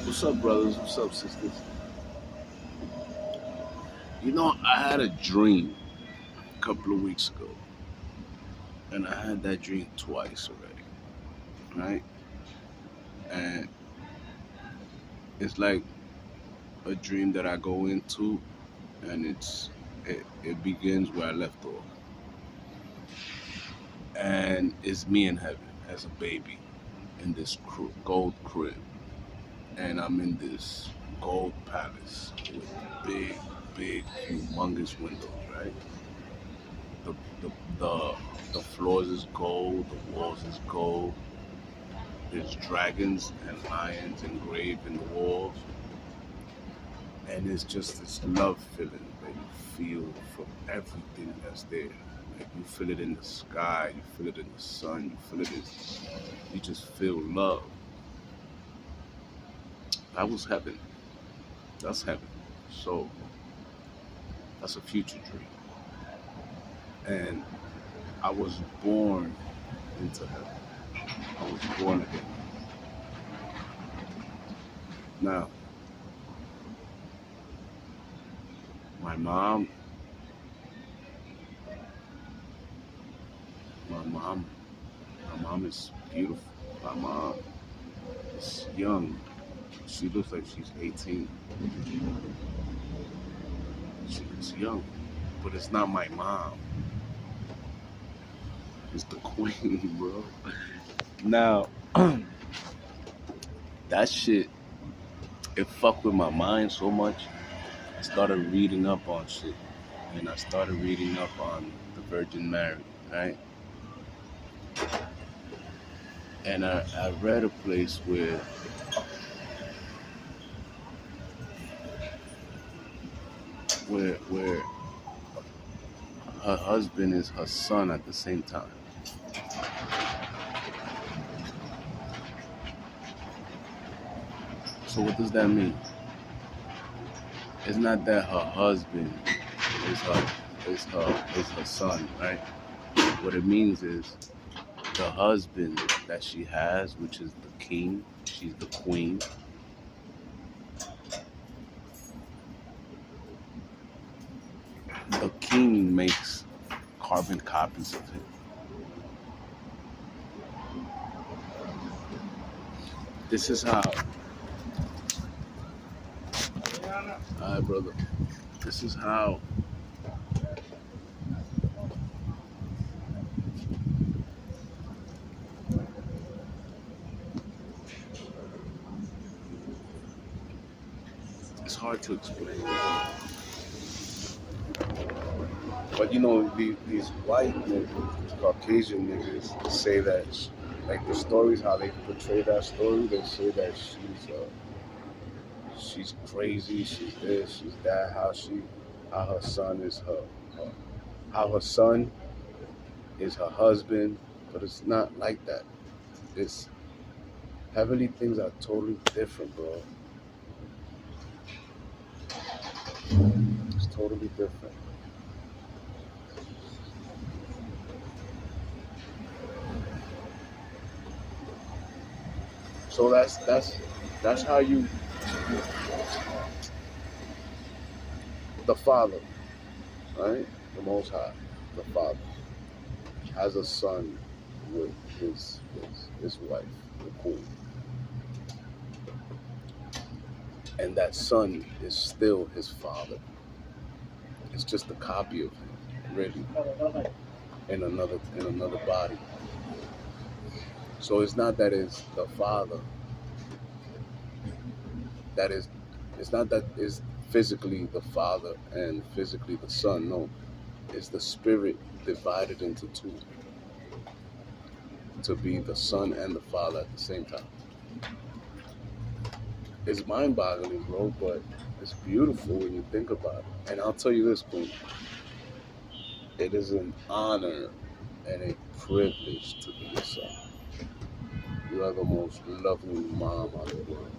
What's up, brothers? What's up, sisters? I had a dream a couple of weeks ago, and I had that dream twice already, right? And it's like a dream that I go into, and it begins where I left off, and it's me in heaven as a baby in this gold crib, and I'm in this gold palace with big, big, humongous windows, right? The the the the floors is gold, the walls is gold. There's dragons and lions engraved in the walls, and it's just this love feeling that you feel from everything that's there. Like you feel it in the sky, you feel it in the sun, you feel it in, you just feel love. That was heaven. That's heaven. So that's a future dream, and I was born into heaven. I was born again. Now, my mom, my mom, my mom is beautiful. My mom is young. She looks like she's 18. She looks young, but it's not my mom. It's the queen, bro. Now, that shit, it fucked with my mind so much. I started reading up on shit, and I started reading up on the Virgin Mary, right? And I read a place where her husband is her son at the same time. So what does that mean? It's not that her husband is her son, right? What it means is the husband that she has, which is the king, she's the queen. The king makes carbon copies of him. This is how, hi brother, this is how it's hard to explain. But these white niggas, these Caucasian niggas say that, like the stories, how they portray that story, they say that she's crazy, she's this, she's that, how her son is how her son is her husband, but it's not like that. It's heavenly things are totally different, bro. It's totally different. So that's how the Father, right? The Most High, the Father, has a son with his wife, the Queen. And that son is still his father. It's just a copy of him, really, in another body. So it's not that it's the father that is. It's not that it's physically the father and physically the son. No, it's the spirit divided into two to be the son and the father at the same time. It's mind-boggling, bro, but it's beautiful when you think about it. And I'll tell you this, Queen, it is an honor and a privilege to be your son. You are the most lovely mom on the world.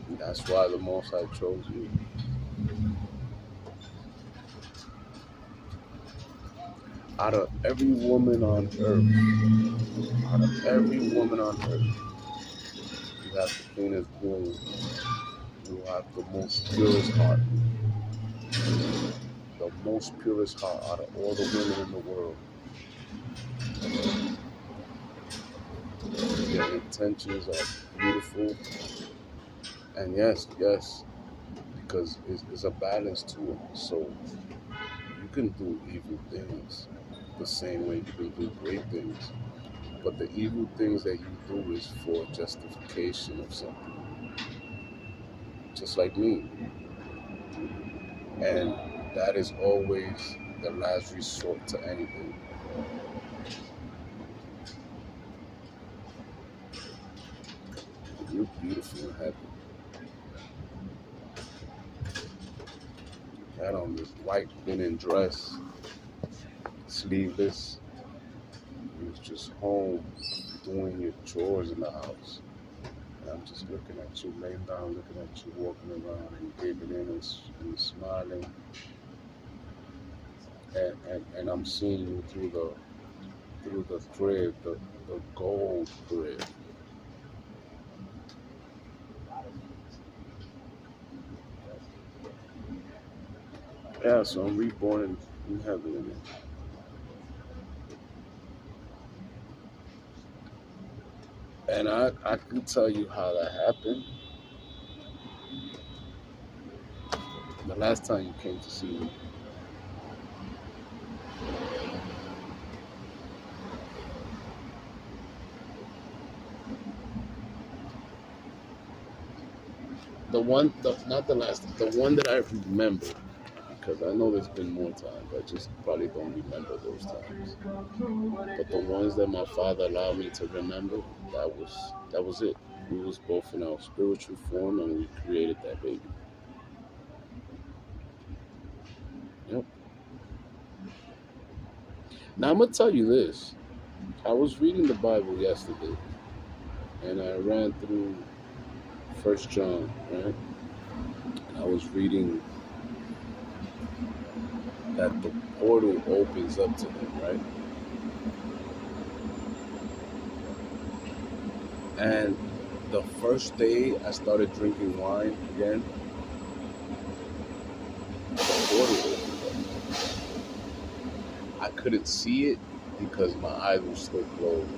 And that's why the Most High chose you. Out of every woman on earth, you got the cleanest womb, you have the most purest heart, the most purest heart out of all the women in the world. Their intentions are beautiful, and yes, because it's a balance to it. So you can do evil things the same way you can do great things, but the evil things that you do is for justification of something, just like me, and that is always the last resort to anything. You're beautiful and happy. Had on this white linen dress, sleeveless. You was just home doing your chores in the house. And I'm just looking at you, laying down, looking at you, walking around and giving in and smiling. And I'm seeing you through the thread, the gold thread. Yeah, so I'm reborn in heaven. And I can tell you how that happened. The last time you came to see me, not the last, the one that I remember, because I know there's been more times. I just probably don't remember those times. But the ones that my father allowed me to remember, that was it. We was both in our spiritual form, and we created that baby. Yep. Now I'm gonna tell you this. I was reading the Bible yesterday, and I ran through First John, right? And I was reading that the portal opens up to them, right? And the first day I started drinking wine again, the portal opened up. I couldn't see it because my eyes were still closed.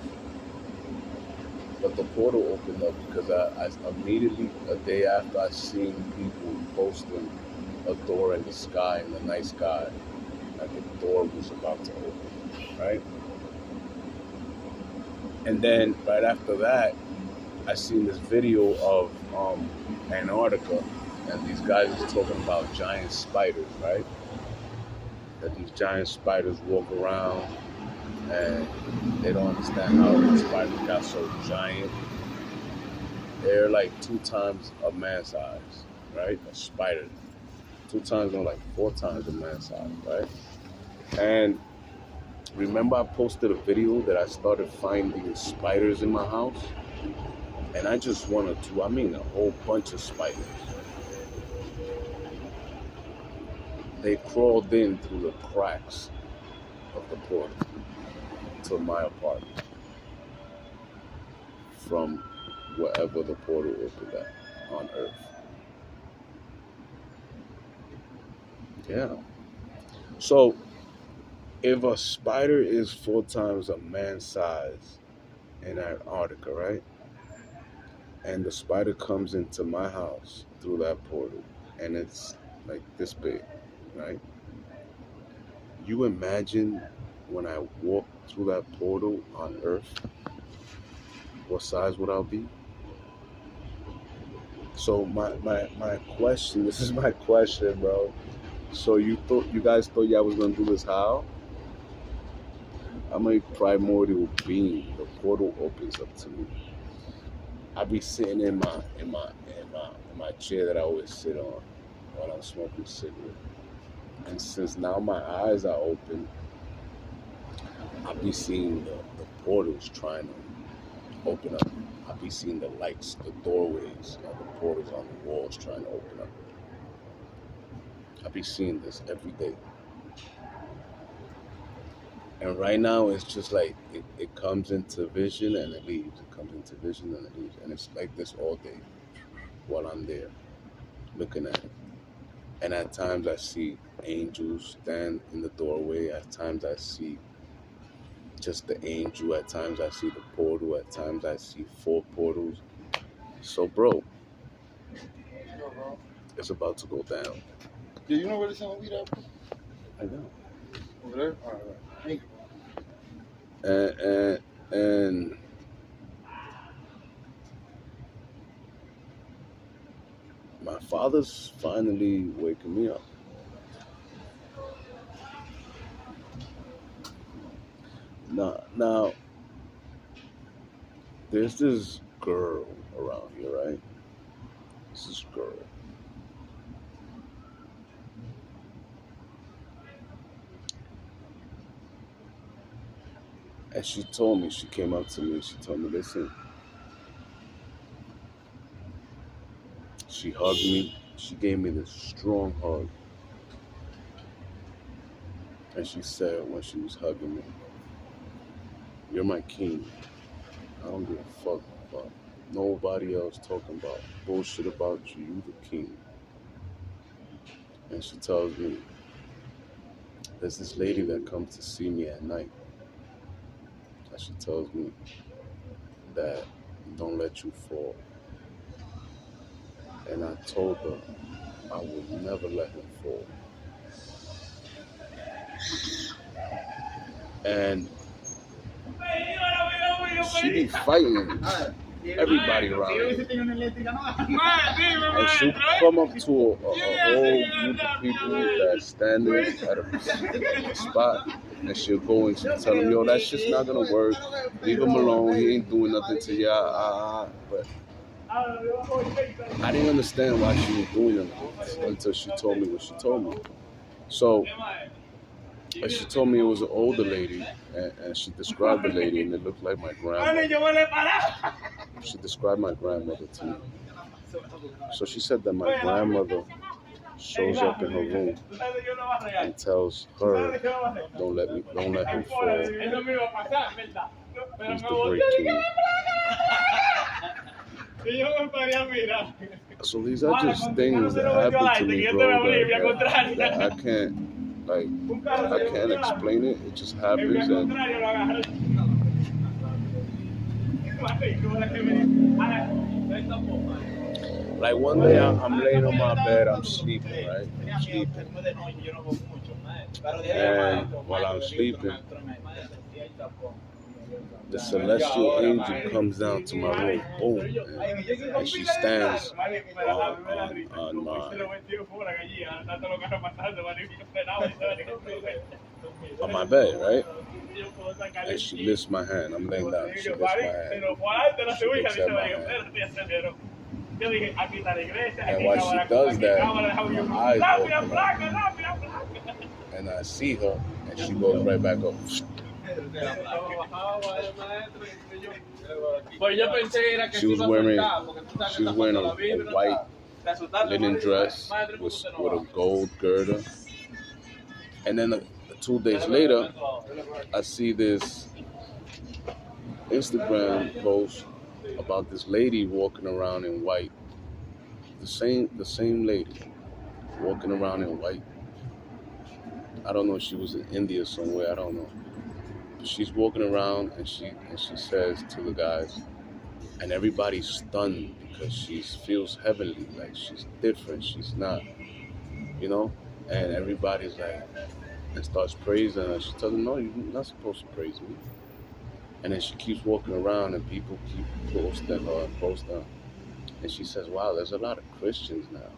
But the portal opened up because I immediately, a day after, I seen people posting a door in the sky, in the night sky, like the door was about to open, right? And then right after that, I seen this video of Antarctica, and these guys was talking about giant spiders, right? That these giant spiders walk around, and they don't understand how the spiders got so giant. They're like 2 times a man's size, right? A spider, 2 times or like 4 times a man's size, right? And remember, I posted a video that I started finding spiders in my house, and I just one or two, I mean a whole bunch of spiders. They crawled in through the cracks of the portal to my apartment from wherever the portal opened at on Earth. Yeah. So if a spider is 4 times a man's size in Antarctica, right? And the spider comes into my house through that portal, and it's like this big, right? You imagine when I walk through that portal on Earth, what size would I be? So my question, this is my question, bro. So you guys thought y'all was gonna do this how? I'm a primordial being. The portal opens up to me. I be sitting in my chair that I always sit on while I'm smoking a cigarette. And since now my eyes are open, I be seeing the portals trying to open up. I be seeing the lights, the doorways, the portals on the walls trying to open up. I be seeing this every day. And right now, it's just like it comes into vision and it leaves. It comes into vision and it leaves. And it's like this all day while I'm there looking at it. And at times I see angels stand in the doorway. At times I see just the angel. At times I see the portal. At times I see four portals. So, bro, it's about to go down. Do you know where this gonna be at, bro? I know. Over there? All right. Thank you. And my father's finally waking me up. Now, there's this girl around here, right? This girl. And she told me, she came up to me and she told me, listen, she hugged me. She gave me this strong hug. And she said when she was hugging me, you're my king. I don't give a fuck about nobody else talking about bullshit about you. You the king. And she tells me, there's this lady that comes to see me at night. And she tells me that don't let you fall. And I told her I would never let him fall. And she be fighting everybody around here. And she'll come up to a whole group of people that's standing at a spot, and she'll go and she'll tell them, yo, that shit's not gonna work. Leave him alone. He ain't doing nothing to y'all. But I didn't understand why she was doing it until she told me what she told me. So, and she told me it was an older lady, and she described the lady, and it looked like my grandmother. She described my grandmother to me. So she said that my grandmother shows up in her room and tells her, don't let him fall. He's the great king. So these are just things that happen to me, bro, that I can't explain it. It just happens. And like one day I'm laying on my bed, I'm sleeping, right? I'm sleeping. And while I'm sleeping, the celestial angel comes down to my room, boom, and she stands on my bed, right? And she lifts my hand. I'm laying down. She lifts my hand. She looks at my hand. And while she does that, my eyes open up, and I see her, and she goes right back up. She was wearing a white linen dress with a gold girdle. And then 2 days later, I see this Instagram post about this lady walking around in white. The same lady walking around in white. I don't know if she was in India somewhere. I don't know. But she's walking around and she says to the guys, and everybody's stunned because she feels heavenly, like she's different. She's not, And everybody's like, and starts praising her. She tells them, no, you're not supposed to praise me. And then she keeps walking around and people keep posting her. And she says, wow, there's a lot of Christians now.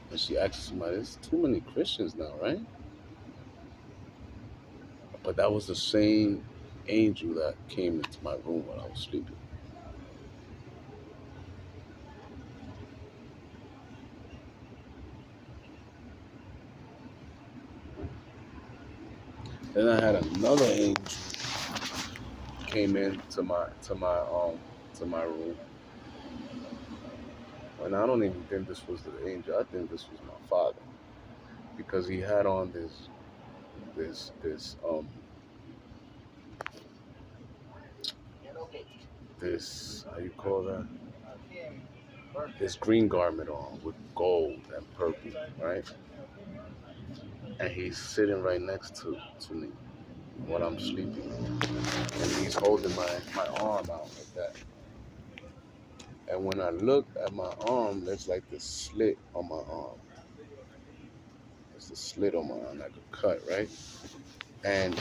And she asks somebody, there's too many Christians now, right? But that was the same angel that came into my room while I was sleeping. Then I had another angel came into my room. And I don't even think this was the angel. I think this was my father. Because he had on this this how you call that? This green garment on with gold and purple, right? And he's sitting right next to me while I'm sleeping, and he's holding my arm out like that. And when I look at my arm, there's like this slit on my arm. There's a slit on my arm, like a cut, right? And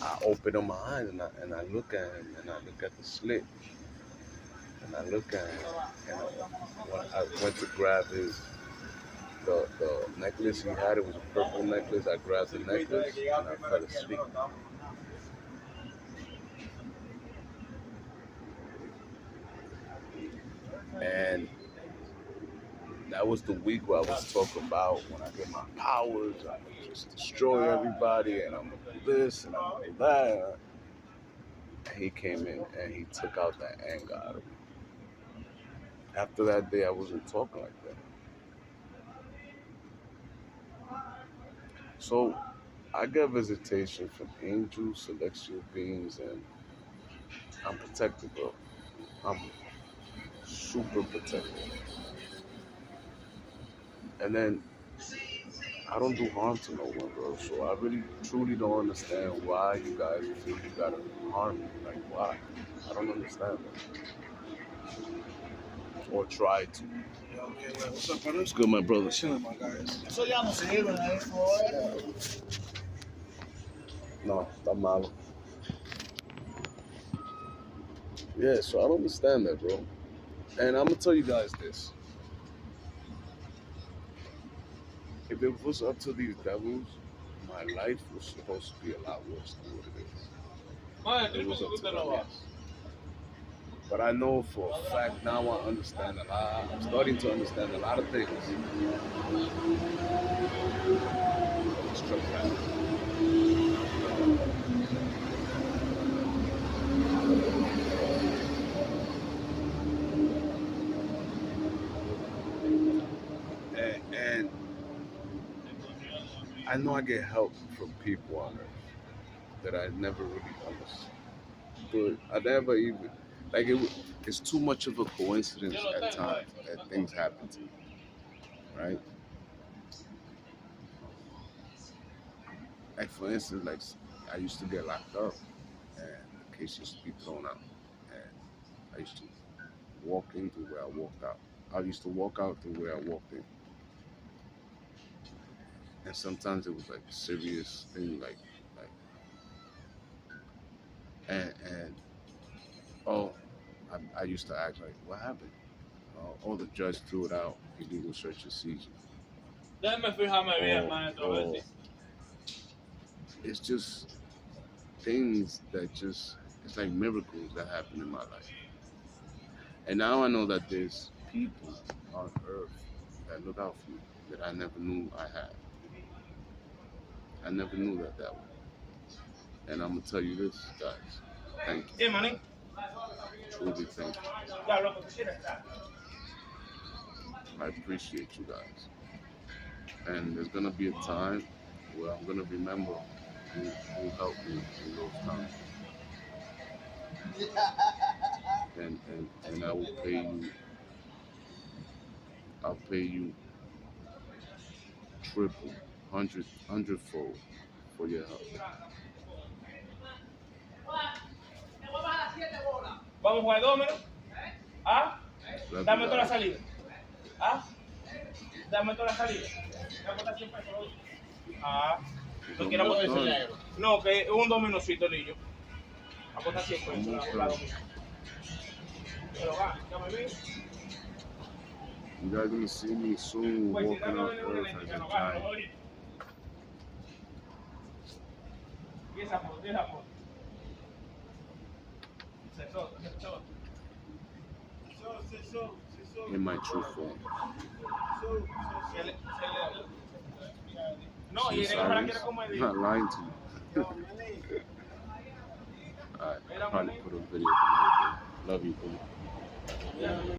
I open up my eyes and I look at him and I look at the slit and I look at him and when I went to grab the necklace he had, it was a purple necklace. I grabbed the necklace and I fell asleep. And that was the week where I was talking about when I get my powers, I just destroy everybody, and I'm gonna do this and I'm gonna do that. And he came in and he took out that anger out of me. After that day, I wasn't talking like that. So I get visitation from angels, celestial beings, and I'm protected, bro. I'm super protected. And then I don't do harm to no one, bro. So I really, truly don't understand why you guys feel you gotta harm me. Like, why? I don't understand that. Or try to. Yeah, okay, well, what's up, brother? It's good, my brother. Chilling, my guys. Eso ya no sirve, ¿eh? No, está malo. Yeah, so I don't understand that, bro. And I'm gonna tell you guys this. If it was up to these devils, my life was supposed to be a lot worse than what it is. It was up to them, yes. But I know for a fact now I understand a lot. I'm starting to understand a lot of things. It's true. And I know I get help from people on earth that I never really understood. I never even, like, it's too much of a coincidence at times that things happen to me, right? Like, for instance, like, I used to get locked up and the case used to be thrown out. And I used to walk in through where I walked out. I used to walk out through where I walked in. And sometimes it was like a serious thing, and I used to act like, what happened? Oh, the judge threw it out, illegal search and seizure. It's just things that just, it's like miracles that happen in my life. And now I know that there's people on earth that look out for me that I never knew I had. I never knew that way. And I'm gonna tell you this, guys. Thank you. Yeah, money. Truly thank you. I appreciate you guys. And there's gonna be a time where I'm gonna remember who helped me in those times. And I will pay you. I'll pay you triple, hundredfold for your help. Vamos a jugar domino. ¿Ah? Love Dame you toda la guys. salida. ¿Ah? Dame toda la salida. Me apuesta 100 pesos. Ah. No quiero apostar ese negro. No, que es un dominocito, niño. Apuesta 100 pesos. La domino. Pero va, dame bien. You guys gonna see me soon walking on earth as a giant. Y esa foto, y esa foto. In my true form. No, y See, el negro la Cyrus, quiere como I'm not lying to you. Alright, I'll probably put a video up another day. Love you, boo.